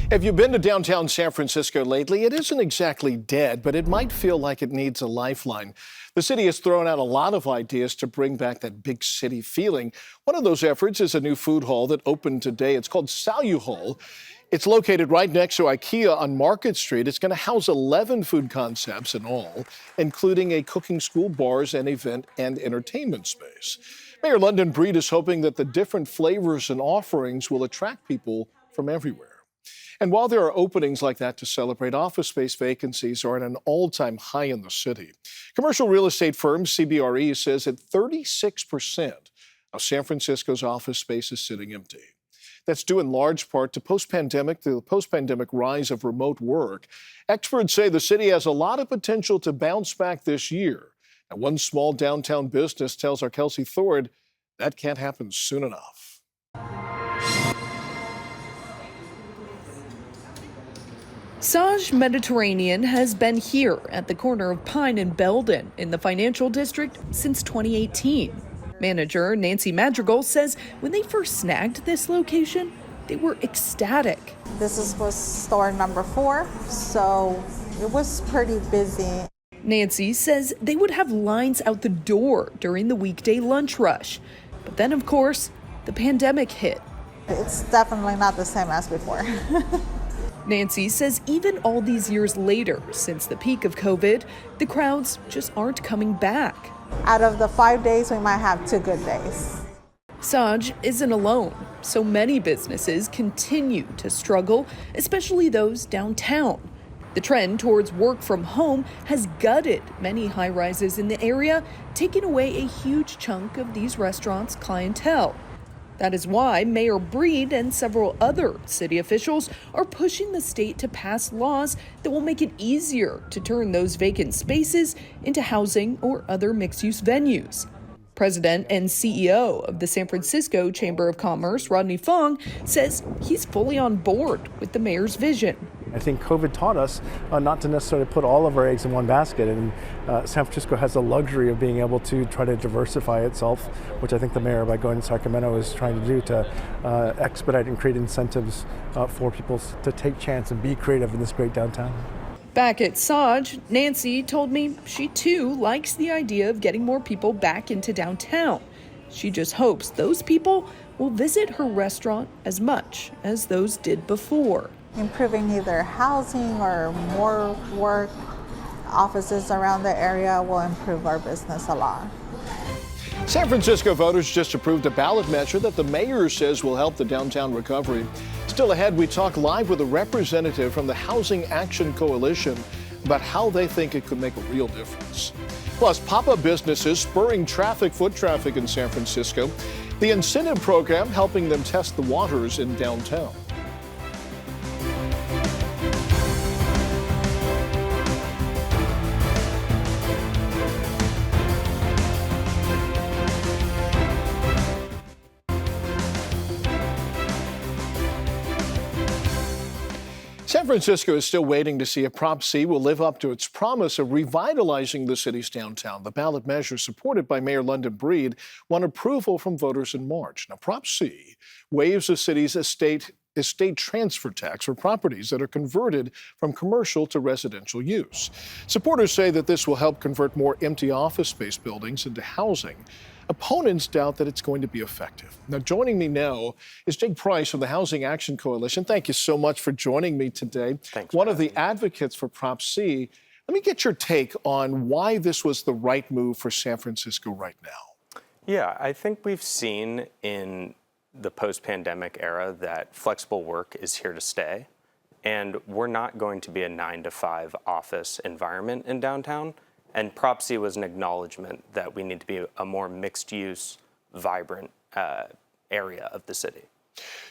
Have you been to downtown San Francisco lately? It isn't exactly dead, but it might feel like it needs a lifeline. The city has thrown out a lot of ideas to bring back that big city feeling. One of those efforts is a new food hall that opened today. It's called Salu Hall. It's located right next to IKEA on Market Street. It's going to house 11 food concepts in all, including a cooking school, bars, and event and entertainment space. Mayor London Breed is hoping that the different flavors and offerings will attract people from everywhere. And while there are openings like that to celebrate, office space vacancies are at an all-time high in the city. Commercial real estate firm CBRE says that 36% of San Francisco's office space is sitting empty. That's due in large part to the post-pandemic rise of remote work. Experts say the city has a lot of potential to bounce back this year. And one small downtown business tells our Kelsey Thord that can't happen soon enough. Saj Mediterranean has been here at the corner of Pine and Belden in the financial district since 2018. Manager Nancy Madrigal says when they first snagged this location, they were ecstatic. Was store number 4, so it was pretty busy. Nancy says they would have lines out the door during the weekday lunch rush. But then, of course, the pandemic hit. It's definitely not the same as before. Nancy says even all these years later, since the peak of COVID, the crowds just aren't coming back. Out of the 5 days, we might have 2 good days. Saj isn't alone. So many businesses continue to struggle, especially those downtown. The trend towards work from home has gutted many high-rises in the area, taking away a huge chunk of these restaurants' clientele. That is why Mayor Breed and several other city officials are pushing the state to pass laws that will make it easier to turn those vacant spaces into housing or other mixed-use venues. President and CEO of the San Francisco Chamber of Commerce, Rodney Fong, says he's fully on board with the mayor's vision. I think COVID taught us not to necessarily put all of our eggs in one basket, and San Francisco has the luxury of being able to try to diversify itself, which I think the mayor, by going to Sacramento, is trying to do to expedite and create incentives for people to take chance and be creative in this great downtown. Back at Saj, Nancy told me she too likes the idea of getting more people back into downtown. She just hopes those people will visit her restaurant as much as those did before. Improving either housing or more work offices around the area will improve our business a lot. San Francisco voters just approved a ballot measure that the mayor says will help the downtown recovery. Still ahead, we talk live with a representative from the Housing Action Coalition about how they think it could make a real difference. Plus, pop-up businesses spurring foot traffic in San Francisco. The incentive program helping them test the waters in downtown. San Francisco is still waiting to see if Prop C will live up to its promise of revitalizing the city's downtown. The ballot measure supported by Mayor London Breed won approval from voters in March. Now, Prop C waives the city's estate transfer tax for properties that are converted from commercial to residential use. Supporters say that this will help convert more empty office space buildings into housing. Opponents doubt that it's going to be effective. Now, joining me now is Jake Price from the Housing Action Coalition. Thank you so much for joining me today. Thanks. One of the advocates for Prop C. Let me get your take on why this was the right move for San Francisco right now. Yeah, I think we've seen in the post-pandemic era that flexible work is here to stay, and we're not going to be a 9-to-5 office environment in downtown. And Prop C was an acknowledgement that we need to be a more mixed-use, vibrant area of the city.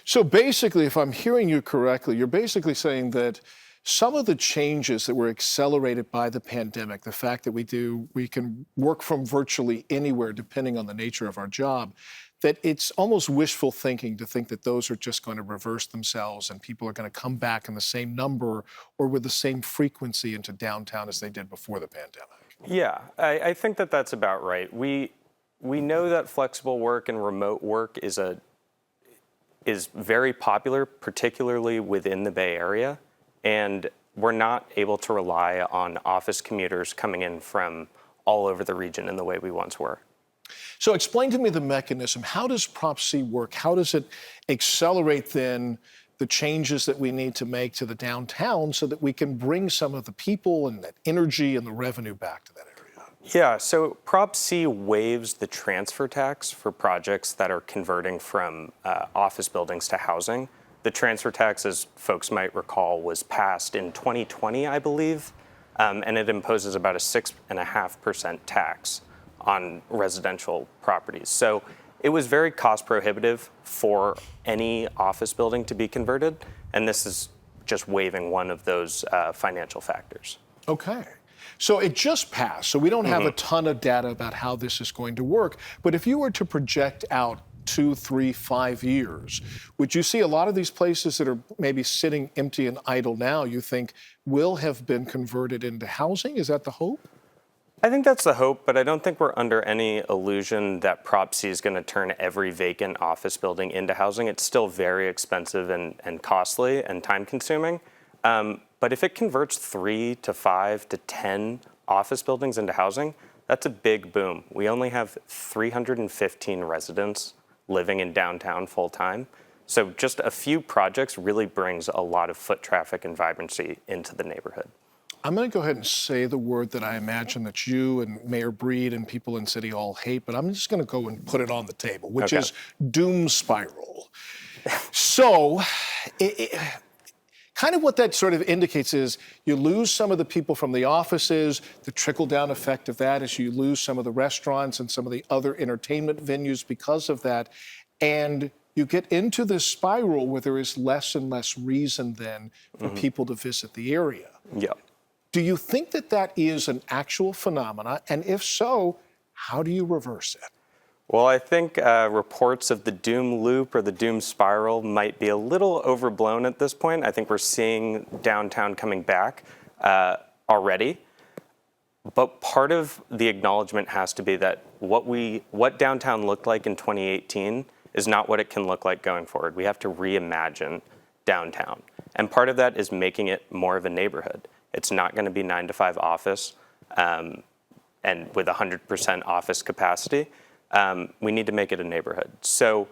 So basically, if I'm hearing you correctly, you're basically saying that some of the changes that were accelerated by the pandemic, the fact that we can work from virtually anywhere depending on the nature of our job, that it's almost wishful thinking to think that those are just going to reverse themselves and people are going to come back in the same number or with the same frequency into downtown as they did before the pandemic. Yeah, I think that that's about right. We know that flexible work and remote work is is very popular, particularly within the Bay Area, and we're not able to rely on office commuters coming in from all over the region in the way we once were. So explain to me the mechanism. How does Prop C work? How does it accelerate then the changes that we need to make to the downtown so that we can bring some of the people and that energy and the revenue back to that area? Yeah, so Prop C waives the transfer tax for projects that are converting from office buildings to housing. The transfer tax, as folks might recall, was passed in 2020, I believe, and it imposes about a 6.5% tax on residential properties. So it was very cost prohibitive for any office building to be converted, and this is just waiving one of those financial factors. Okay. So it just passed, so we don't have a ton of data about how this is going to work. But if you were to project out 2, 3, 5 years, would you see a lot of these places that are maybe sitting empty and idle now, you think will have been converted into housing? Is that the hope? I think that's the hope, but I don't think we're under any illusion that Prop C is going to turn every vacant office building into housing. It's still very expensive and costly and time-consuming. But if it converts 3 to 5 to 10 office buildings into housing, that's a big boom. We only have 315 residents living in downtown full-time. So just a few projects really brings a lot of foot traffic and vibrancy into the neighborhood. I'm going to go ahead and say the word that I imagine that you and Mayor Breed and people in City Hall hate, but I'm just going to go and put it on the table, which is doom spiral. So kind of what that sort of indicates is you lose some of the people from the offices. The trickle-down effect of that is you lose some of the restaurants and some of the other entertainment venues because of that. And you get into this spiral where there is less and less reason then for people to visit the area. Yeah. Do you think that that is an actual phenomena? And if so, how do you reverse it? Well, I think reports of the doom loop or the doom spiral might be a little overblown at this point. I think we're seeing downtown coming back already. But part of the acknowledgement has to be that what downtown looked like in 2018 is not what it can look like going forward. We have to reimagine downtown. And part of that is making it more of a neighborhood. It's not going to be 9 to 5 office and with 100% office capacity. We need to make it a neighborhood. So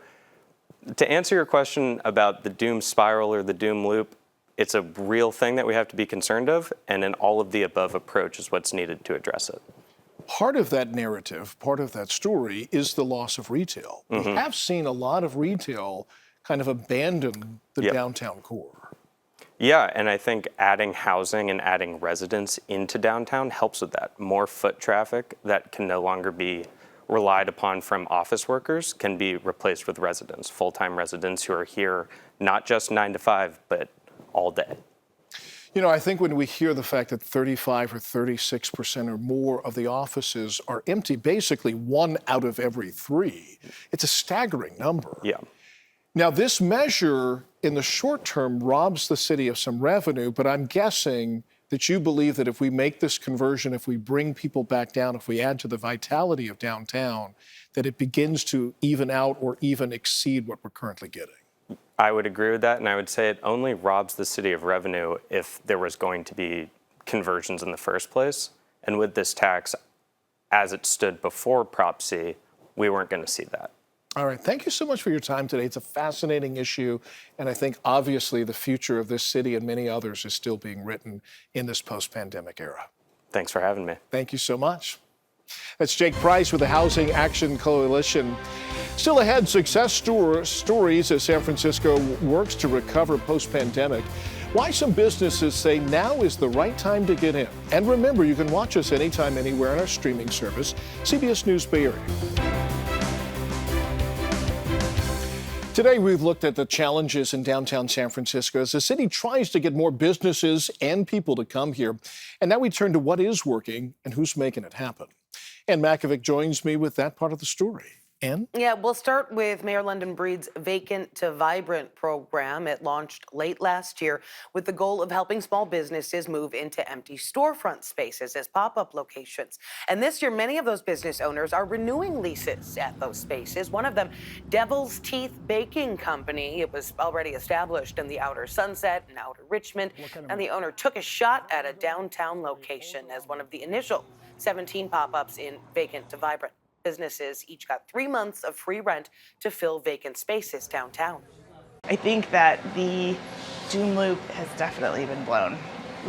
to answer your question about the doom spiral or the doom loop, it's a real thing that we have to be concerned of, and an all of the above approach is what's needed to address it. Part of that narrative, part of that story is the loss of retail. We have seen a lot of retail kind of abandon the downtown core. Yeah, and I think adding housing and adding residents into downtown helps with that. More foot traffic that can no longer be relied upon from office workers can be replaced with residents, full-time residents who are here not just 9 to 5, but all day. You know, I think when we hear the fact that 35 or 36% or more of the offices are empty, basically 1 out of every 3, it's a staggering number. Yeah. Now, this measure in the short term robs the city of some revenue, but I'm guessing that you believe that if we make this conversion, if we bring people back down, if we add to the vitality of downtown, that it begins to even out or even exceed what we're currently getting. I would agree with that, and I would say it only robs the city of revenue if there was going to be conversions in the first place. And with this tax, as it stood before Prop C, we weren't going to see that. All right, thank you so much for your time today. It's a fascinating issue, and I think obviously the future of this city and many others is still being written in this post-pandemic era. Thanks for having me. Thank you so much. That's Jake Price with the Housing Action Coalition. Still ahead, success stories as San Francisco works to recover post-pandemic. Why some businesses say now is the right time to get in. And remember, you can watch us anytime, anywhere on our streaming service, CBS News Bay Area. Today, we've looked at the challenges in downtown San Francisco as the city tries to get more businesses and people to come here. And now we turn to what is working and who's making it happen. Ann Makovic joins me with that part of the story. Ann? Yeah, we'll start with Mayor London Breed's Vacant to Vibrant program. It launched late last year with the goal of helping small businesses move into empty storefront spaces as pop-up locations. And this year, many of those business owners are renewing leases at those spaces. One of them, Devil's Teeth Baking Company. It was already established in the Outer Sunset and Outer Richmond, and the owner took a shot at a downtown location as one of the initial 17 pop-ups in Vacant to Vibrant. Businesses each got 3 months of free rent to fill vacant spaces downtown. I think that the doom loop has definitely been blown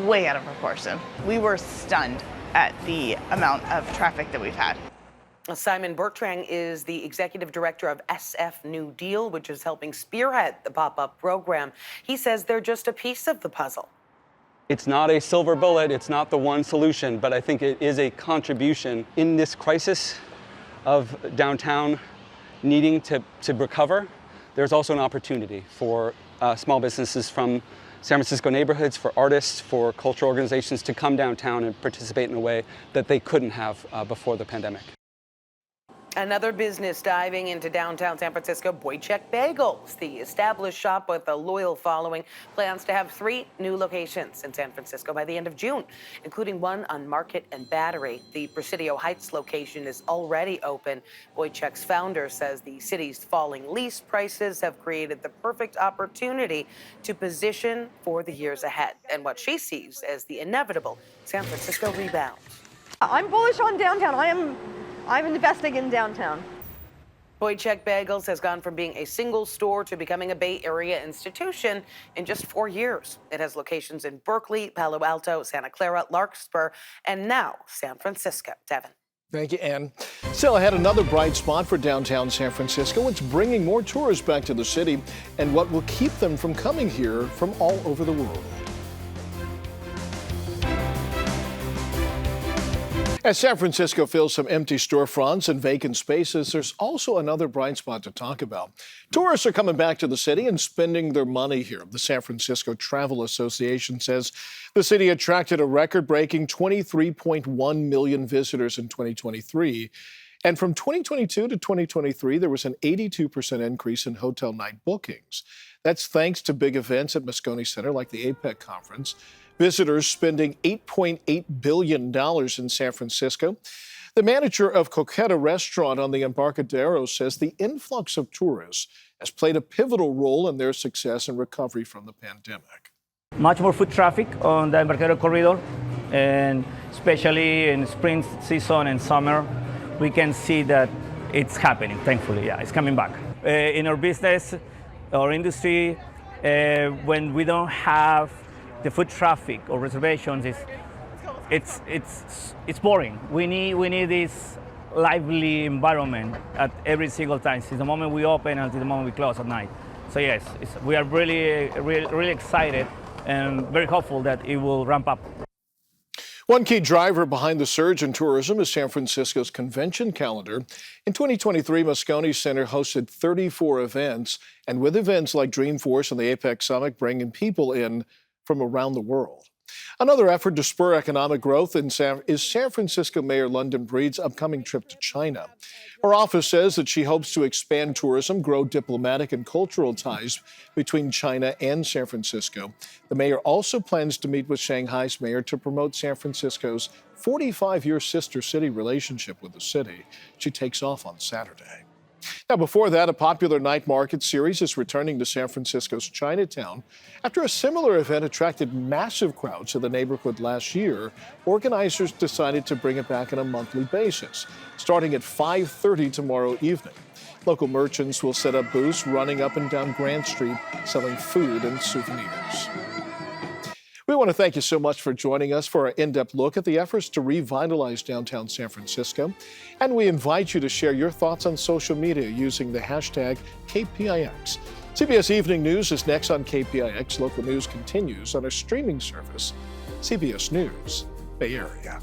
way out of proportion. We were stunned at the amount of traffic that we've had. Simon Bertrand is the executive director of SF New Deal, which is helping spearhead the pop-up program. He says they're just a piece of the puzzle. It's not a silver bullet, it's not the one solution, but I think it is a contribution in this crisis of downtown needing to recover. There's also an opportunity for small businesses from San Francisco neighborhoods, for artists, for cultural organizations to come downtown and participate in a way that they couldn't have before the pandemic. Another business diving into downtown San Francisco, Wojciech Bagels. The established shop with a loyal following plans to have 3 new locations in San Francisco by the end of June, including one on Market and Battery. The Presidio Heights location is already open. Wojciech's founder says the city's falling lease prices have created the perfect opportunity to position for the years ahead and what she sees as the inevitable San Francisco rebound. I'm bullish on downtown. I'm investing in downtown. Wojciech Bagels has gone from being a single store to becoming a Bay Area institution in just 4 years. It has locations in Berkeley, Palo Alto, Santa Clara, Larkspur, and now San Francisco. Devin. Thank you, Ann. Still ahead, another bright spot for downtown San Francisco. It's bringing more tourists back to the city and what will keep them from coming here from all over the world. As San Francisco fills some empty storefronts and vacant spaces, there's also another bright spot to talk about. Tourists are coming back to the city and spending their money here. The San Francisco Travel Association says the city attracted a record-breaking 23.1 million visitors in 2023. And from 2022 to 2023, there was an 82% increase in hotel night bookings. That's thanks to big events at Moscone Center like the APEC conference. Visitors spending $8.8 billion in San Francisco. The manager of Coqueta Restaurant on the Embarcadero says the influx of tourists has played a pivotal role in their success and recovery from the pandemic. Much more foot traffic on the Embarcadero corridor, and especially in spring season and summer, we can see that it's happening, thankfully. Yeah, it's coming back. In our business, our industry, when we don't have the foot traffic or reservations, it's boring. We need this lively environment at every single time, since the moment we open until the moment we close at night. So yes, we are really excited and very hopeful that it will ramp up. One key driver behind the surge in tourism is San Francisco's convention calendar. In 2023, Moscone Center hosted 34 events, and with events like Dreamforce and the APEC Summit bringing people in from around the world. Another effort to spur economic growth is San Francisco Mayor London Breed's upcoming trip to China. Her office says that she hopes to expand tourism, grow diplomatic and cultural ties between China and San Francisco. The mayor also plans to meet with Shanghai's mayor to promote San Francisco's 45-year sister city relationship with the city. She takes off on Saturday. Now, before that, a popular night market series is returning to San Francisco's Chinatown. After a similar event attracted massive crowds in the neighborhood last year, organizers decided to bring it back on a monthly basis, starting at 5:30 tomorrow evening. Local merchants will set up booths running up and down Grant Street, selling food and souvenirs. We want to thank you so much for joining us for our in-depth look at the efforts to revitalize downtown San Francisco. And we invite you to share your thoughts on social media using the hashtag KPIX. CBS Evening News is next on KPIX. Local news continues on our streaming service, CBS News Bay Area.